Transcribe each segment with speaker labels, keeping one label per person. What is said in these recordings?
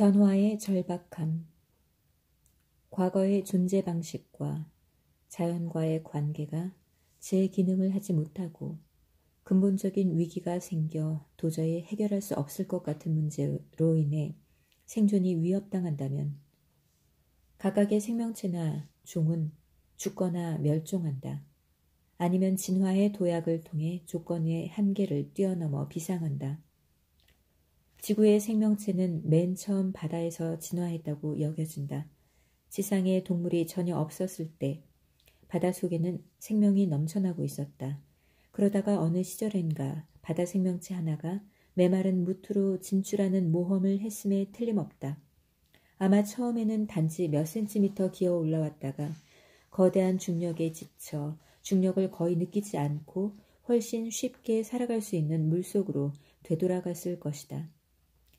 Speaker 1: 변화의 절박함. 과거의 존재 방식과 자연과의 관계가 제 기능을 하지 못하고 근본적인 위기가 생겨 도저히 해결할 수 없을 것 같은 문제로 인해 생존이 위협당한다면 각각의 생명체나 종은 죽거나 멸종한다. 아니면 진화의 도약을 통해 조건의 한계를 뛰어넘어 비상한다. 지구의 생명체는 맨 처음 바다에서 진화했다고 여겨진다. 지상에 동물이 전혀 없었을 때 바다 속에는 생명이 넘쳐나고 있었다. 그러다가 어느 시절엔가 바다 생명체 하나가 메마른 무트로 진출하는 모험을 했음에 틀림없다. 아마 처음에는 단지 몇 센티미터 기어 올라왔다가 거대한 중력에 지쳐 중력을 거의 느끼지 않고 훨씬 쉽게 살아갈 수 있는 물속으로 되돌아갔을 것이다.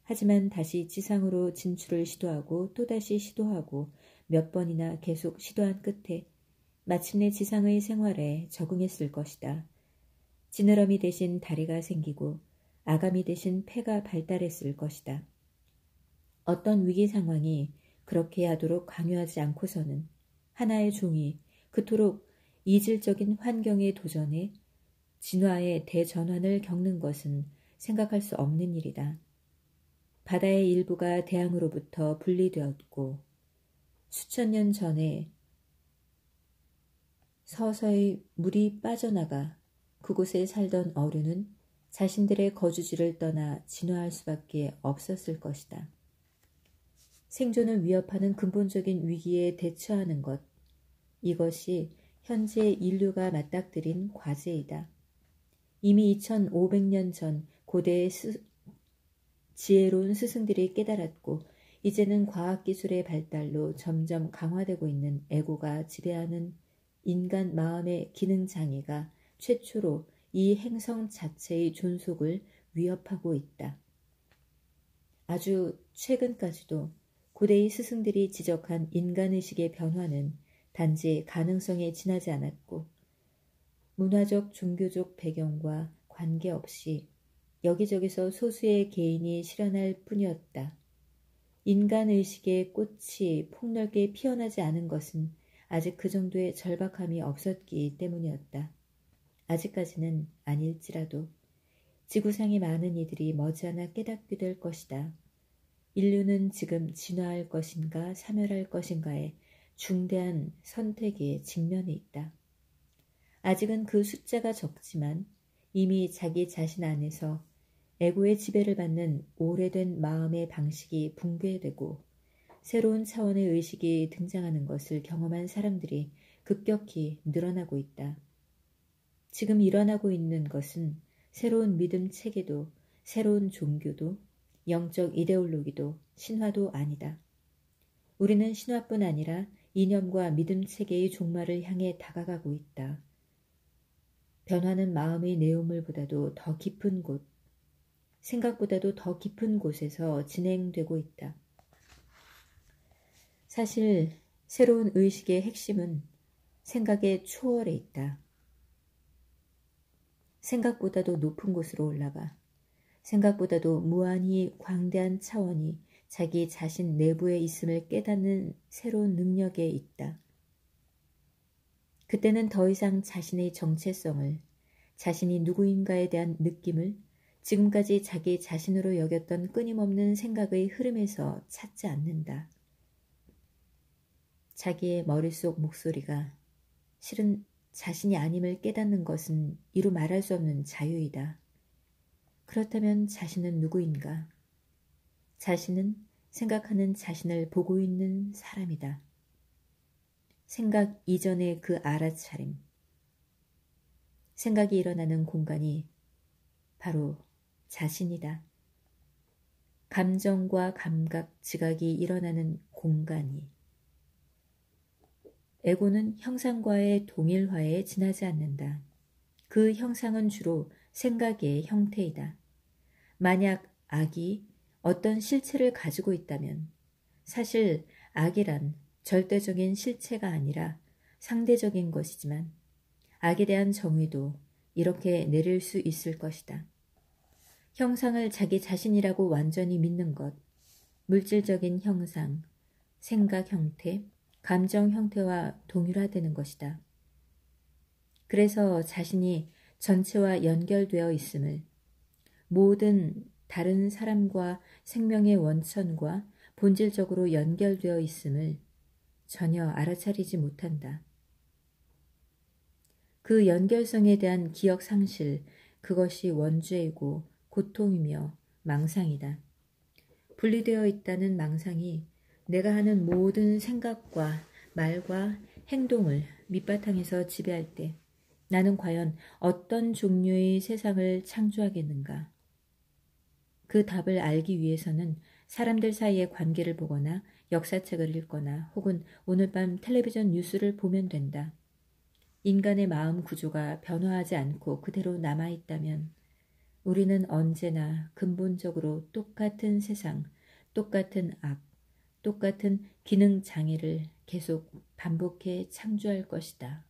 Speaker 1: 하지만 다시 지상으로 진출을 시도하고 또다시 시도하고 몇 번이나 계속 시도한 끝에 마침내 지상의 생활에 적응했을 것이다. 지느러미 대신 다리가 생기고 아가미 대신 폐가 발달했을 것이다. 어떤 위기 상황이 그렇게 하도록 강요하지 않고서는 하나의 종이 그토록 이질적인 환경에 도전해 진화의 대전환을 겪는 것은 생각할 수 없는 일이다. 바다의 일부가 대양으로부터 분리되었고 수천 년 전에 서서히 물이 빠져나가 그곳에 살던 어류는 자신들의 거주지를 떠나 진화할 수밖에 없었을 것이다. 생존을 위협하는 근본적인 위기에 대처하는 것, 이것이 현재 인류가 맞닥뜨린 과제이다. 이미 2500년 전 고대의 지혜로운 스승들이 깨달았고 이제는 과학기술의 발달로 점점 강화되고 있는 에고가 지배하는 인간 마음의 기능장애가 최초로 이 행성 자체의 존속을 위협하고 있다. 아주 최근까지도 고대의 스승들이 지적한 인간의식의 변화는 단지 가능성에 지나지 않았고 문화적 종교적 배경과 관계없이 여기저기서 소수의 개인이 실현할 뿐이었다. 인간의식의 꽃이 폭넓게 피어나지 않은 것은 아직 그 정도의 절박함이 없었기 때문이었다. 아직까지는 아닐지라도 지구상의 많은 이들이 머지않아 깨닫게 될 것이다. 인류는 지금 진화할 것인가 사멸할 것인가에 중대한 선택에 직면해 있다. 아직은 그 숫자가 적지만 이미 자기 자신 안에서 에고의 지배를 받는 오래된 마음의 방식이 붕괴되고 새로운 차원의 의식이 등장하는 것을 경험한 사람들이 급격히 늘어나고 있다. 지금 일어나고 있는 것은 새로운 믿음 체계도 새로운 종교도 영적 이데올로기도 신화도 아니다. 우리는 신화뿐 아니라 이념과 믿음 체계의 종말을 향해 다가가고 있다. 변화는 마음의 내용물보다도 더 깊은 곳, 생각보다도 더 깊은 곳에서 진행되고 있다. 사실 새로운 의식의 핵심은 생각의 초월에 있다. 생각보다도 높은 곳으로 올라가 생각보다도 무한히 광대한 차원이 자기 자신 내부에 있음을 깨닫는 새로운 능력에 있다. 그때는 더 이상 자신의 정체성을, 자신이 누구인가에 대한 느낌을 지금까지 자기 자신으로 여겼던 끊임없는 생각의 흐름에서 찾지 않는다. 자기의 머릿속 목소리가 실은 자신이 아님을 깨닫는 것은 이루 말할 수 없는 자유이다. 그렇다면 자신은 누구인가? 자신은 생각하는 자신을 보고 있는 사람이다. 생각 이전의 그 알아차림. 생각이 일어나는 공간이 바로 자신이다. 감정과 감각, 지각이 일어나는 공간이. 에고는 형상과의 동일화에 지나지 않는다. 그 형상은 주로 생각의 형태이다. 만약 악이 어떤 실체를 가지고 있다면 사실 악이란 절대적인 실체가 아니라 상대적인 것이지만 악에 대한 정의도 이렇게 내릴 수 있을 것이다. 형상을 자기 자신이라고 완전히 믿는 것, 물질적인 형상, 생각 형태, 감정 형태와 동일화되는 것이다. 그래서 자신이 전체와 연결되어 있음을, 모든 다른 사람과 생명의 원천과 본질적으로 연결되어 있음을 전혀 알아차리지 못한다. 그 연결성에 대한 기억 상실, 그것이 원죄이고 고통이며 망상이다. 분리되어 있다는 망상이 내가 하는 모든 생각과 말과 행동을 밑바탕에서 지배할 때 나는 과연 어떤 종류의 세상을 창조하겠는가? 그 답을 알기 위해서는 사람들 사이의 관계를 보거나 역사책을 읽거나 혹은 오늘 밤 텔레비전 뉴스를 보면 된다. 인간의 마음 구조가 변화하지 않고 그대로 남아있다면 우리는 언제나 근본적으로 똑같은 세상, 똑같은 악, 똑같은 기능 장애를 계속 반복해 창조할 것이다.